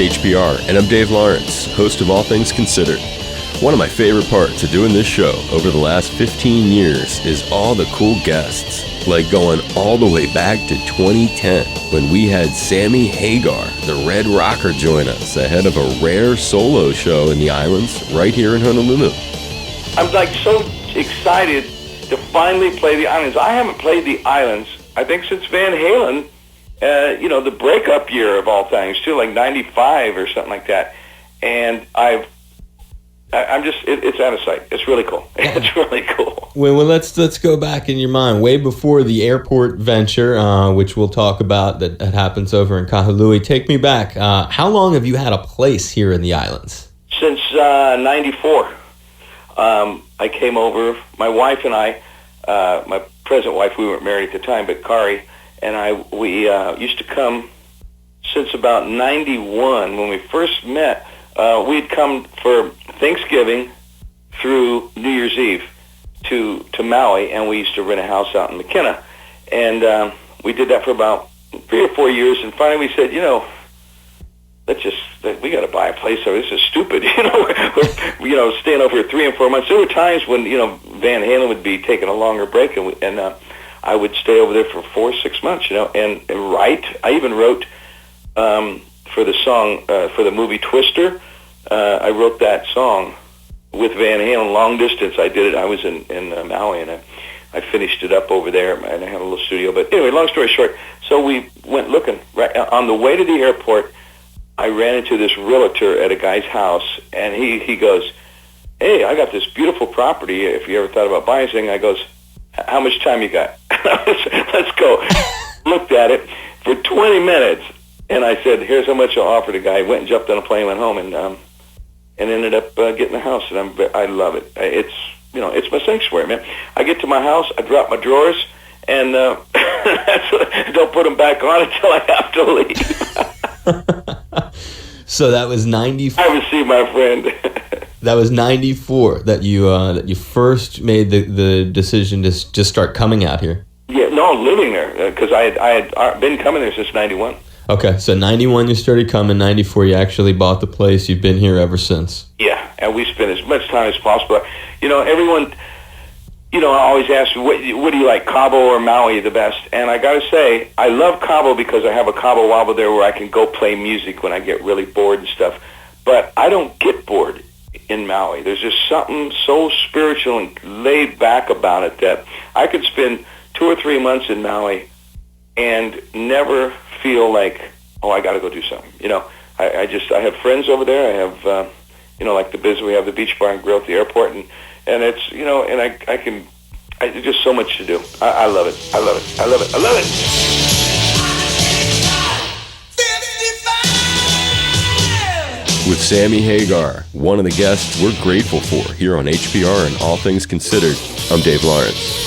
It's HPR, and I'm Dave Lawrence, host of All Things Considered. One of my favorite parts of doing this show over the last 15 years is all the cool guests, like going all the way back to 2010 when we had Sammy Hagar, the Red Rocker, join us ahead of a rare solo show in the islands right here in Honolulu. I'm like so excited to finally play the islands. I haven't played the islands, I think, since Van Halen, the breakup year of all things, too, like 95 or something like that. And it's out of sight. It's really cool. It's really cool. Well, let's go back in your mind, way before the airport venture, which we'll talk about, that happens over in Kahului. Take me back. How long have you had a place here in the islands? Since 94. I came over, my wife and I, my present wife, we weren't married at the time, but Kari and we used to come since about 91 when we first met. We'd come for Thanksgiving through New Year's Eve to Maui, and we used to rent a house out in McKenna. And we did that for about 3 or 4 years, and finally we said, we got to buy a place. So this is stupid. We're staying over 3 and 4 months. There were times when Van Halen would be taking a longer break, and I would stay over there for 4 or 6 months. And write. I even wrote for the song for the movie Twister. I wrote that song with Van Halen, long distance. I did it. I was in Maui, and I finished it up over there, and I had a little studio. But anyway, long story short, so we went looking. Right on the way to the airport, I ran into this realtor at a guy's house, and he goes, "Hey, I got this beautiful property. If you ever thought about buying something," I goes, "How much time you got?" Let's go. Looked at it for 20 minutes, and I said, "Here's how much I'll offer the guy." Went and jumped on a plane, went home, and ended up getting the house. And I love it. It's my sanctuary, man. I get to my house, I drop my drawers, and don't put them back on until I have to leave. So that was 94. I received my friend. That was 94 that you first made the decision to just start coming out here. Yeah, no, living there, because I had been coming there since 91. Okay, so 91 you started coming, 94 you actually bought the place. You've been here ever since. Yeah, and we spent as much time as possible. Everyone, always asks me, what do you like, Cabo or Maui the best? And I got to say, I love Cabo because I have a Cabo Wabo there where I can go play music when I get really bored and stuff. But I don't get bored in Maui. There's just something so spiritual and laid back about it that I could spend 2 or 3 months in Maui and never feel like, oh, I got to go do something. I have friends over there. I have, like the business. We have the beach bar and grill at the airport, and it's, and there's just so much to do. I love it. I love it. I love it. I love it. With Sammy Hagar, one of the guests we're grateful for here on HPR and All Things Considered, I'm Dave Lawrence.